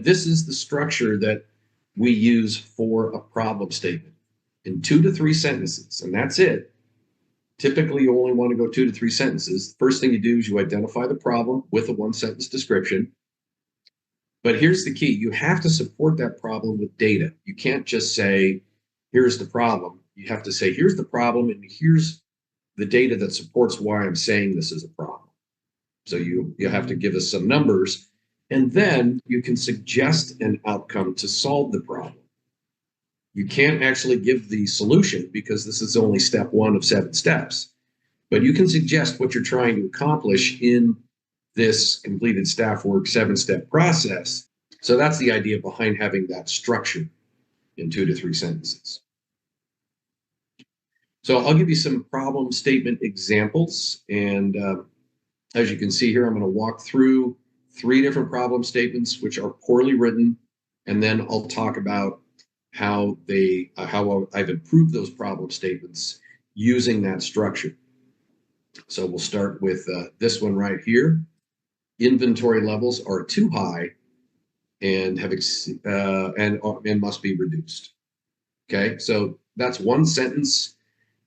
And this is the structure that we use for a problem statement in 2 to 3 sentences, and that's it. Typically, you only want to go 2 to 3 sentences. First thing you do is you identify the problem with a 1-sentence description. But here's the key. You have to support that problem with data. You can't just say, here's the problem. You have to say, here's the problem, and here's the data that supports why I'm saying this is a problem. So you have to give us some numbers, and then you can suggest an outcome to solve the problem. You can't actually give the solution because this is only step 1 of 7 steps, but you can suggest what you're trying to accomplish in this completed staff work 7-step process. So that's the idea behind having that structure in 2 to 3 sentences. So I'll give you some problem statement examples, and as you can see here, I'm going to walk through 3 different problem statements which are poorly written, and then I'll talk about how I've improved those problem statements using that structure. So we'll start with this one right here. Inventory levels are too high and and must be reduced. Okay, so that's 1 sentence,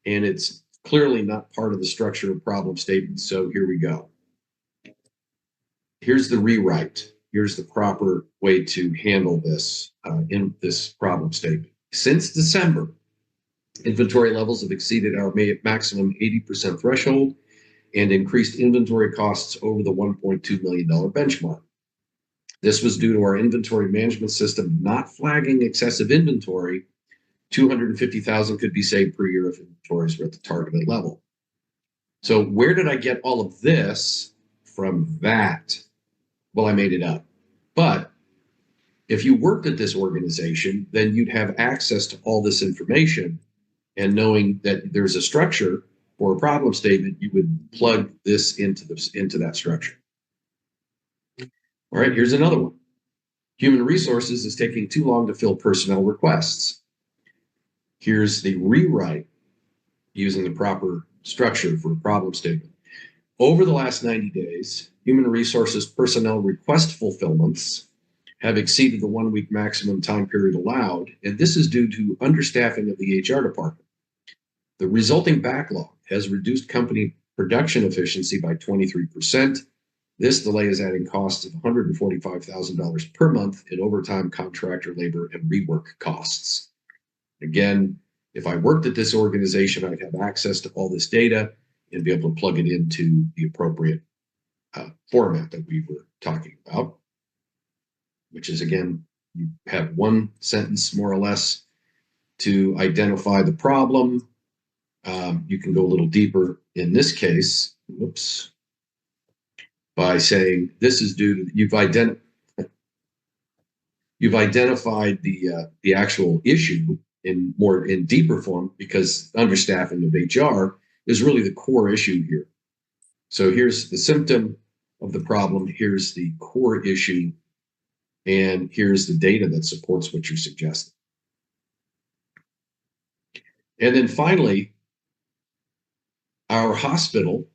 and it's clearly not part of the structure of problem statements. So here we go. Here's the rewrite. Here's the proper way to handle this in this problem statement. Since December, inventory levels have exceeded our maximum 80% threshold and increased inventory costs over the $1.2 million benchmark. This was due to our inventory management system not flagging excessive inventory. $250,000 could be saved per year if inventories were at the targeted level. So where did I get all of this from that? Well, I made it up. But if you worked at this organization, then you'd have access to all this information, and knowing that there's a structure for a problem statement, you would plug this into that structure. All right, here's another one. Human resources is taking too long to fill personnel requests. Here's the rewrite using the proper structure for a problem statement. Over the last 90 days, human resources personnel request fulfillments have exceeded the 1-week maximum time period allowed, and this is due to understaffing of the HR department. The resulting backlog has reduced company production efficiency by 23%. This delay is adding costs of $145,000 per month in overtime, contractor labor, and rework costs. Again, if I worked at this organization, I'd have access to all this data and be able to plug it into the appropriate format that we were talking about, which is, again, you have 1 sentence more or less to identify the problem. You can go a little deeper in this case, by saying this is due to you've identified the actual issue in deeper form, because understaffing of HR is really the core issue here. So here's the symptom of the problem, here's the core issue, and here's the data that supports what you're suggesting. And then finally, our hospital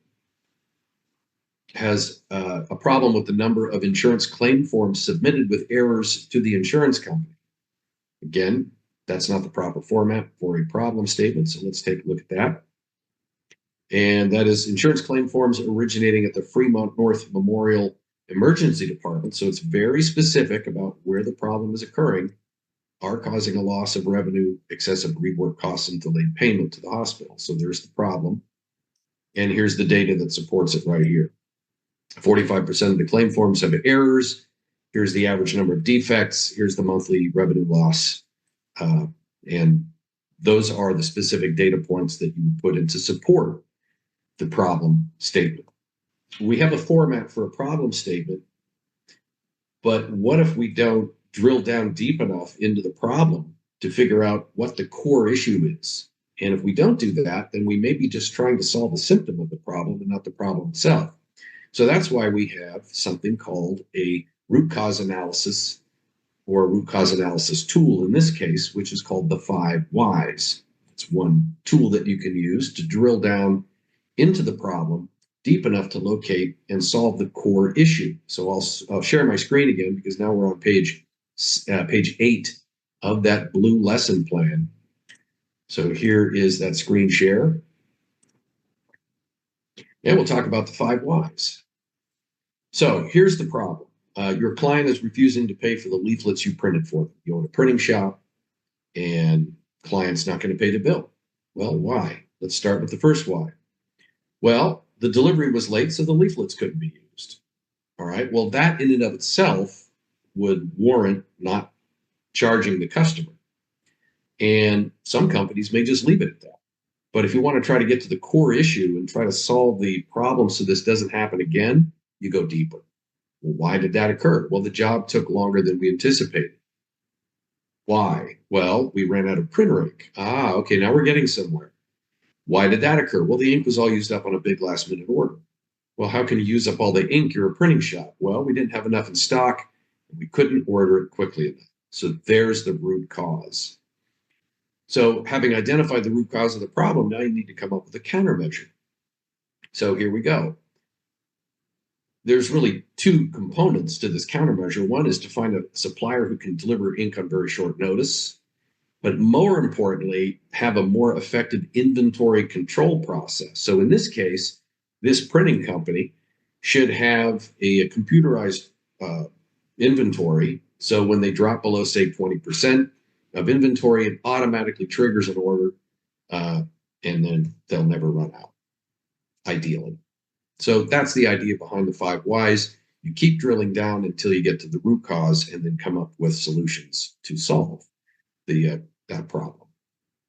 has a problem with the number of insurance claim forms submitted with errors to the insurance company. Again, that's not the proper format for a problem statement, so let's take a look at that. And that is insurance claim forms originating at the Fremont North Memorial Emergency Department, so it's very specific about where the problem is occurring, are causing a loss of revenue, excessive rework costs, and delayed payment to the hospital. So there's the problem. And here's the data that supports it right here. 45% of the claim forms have errors. Here's the average number of defects. Here's the monthly revenue loss. And those are the specific data points that you put in to support the problem statement. We have a format for a problem statement, but what if we don't drill down deep enough into the problem to figure out what the core issue is? And if we don't do that, then we may be just trying to solve a symptom of the problem and not the problem itself. So that's why we have something called a root cause analysis, or a root cause analysis tool in this case, which is called the 5 whys. It's one tool that you can use to drill down into the problem deep enough to locate and solve the core issue. So I'll share my screen again, because now we're on page page 8 of that blue lesson plan. So here is that screen share. And we'll talk about the 5 whys. So here's the problem. Your client is refusing to pay for the leaflets you printed for them. You own a printing shop and client's not going to pay the bill. Well, why? Let's start with the first why. Well, the delivery was late, so the leaflets couldn't be used. All right. Well, that in and of itself would warrant not charging the customer. And some companies may just leave it at that. But if you want to try to get to the core issue and try to solve the problem so this doesn't happen again, you go deeper. Well, why did that occur? Well, the job took longer than we anticipated. Why? Well, we ran out of printer ink. Okay, now we're getting somewhere. Why did that occur? Well, the ink was all used up on a big last minute order. Well, how can you use up all the ink? You're a printing shop. Well, we didn't have enough in stock. And we couldn't order it quickly enough. So there's the root cause. So having identified the root cause of the problem, now you need to come up with a countermeasure. So here we go. There's really 2 components to this countermeasure. One is to find a supplier who can deliver ink on very short notice, but more importantly, have a more effective inventory control process. So in this case, this printing company should have a computerized inventory. So when they drop below, say, 20% of inventory, it automatically triggers an order, and then they'll never run out, ideally. So that's the idea behind the 5 whys. You keep drilling down until you get to the root cause and then come up with solutions to solve that problem.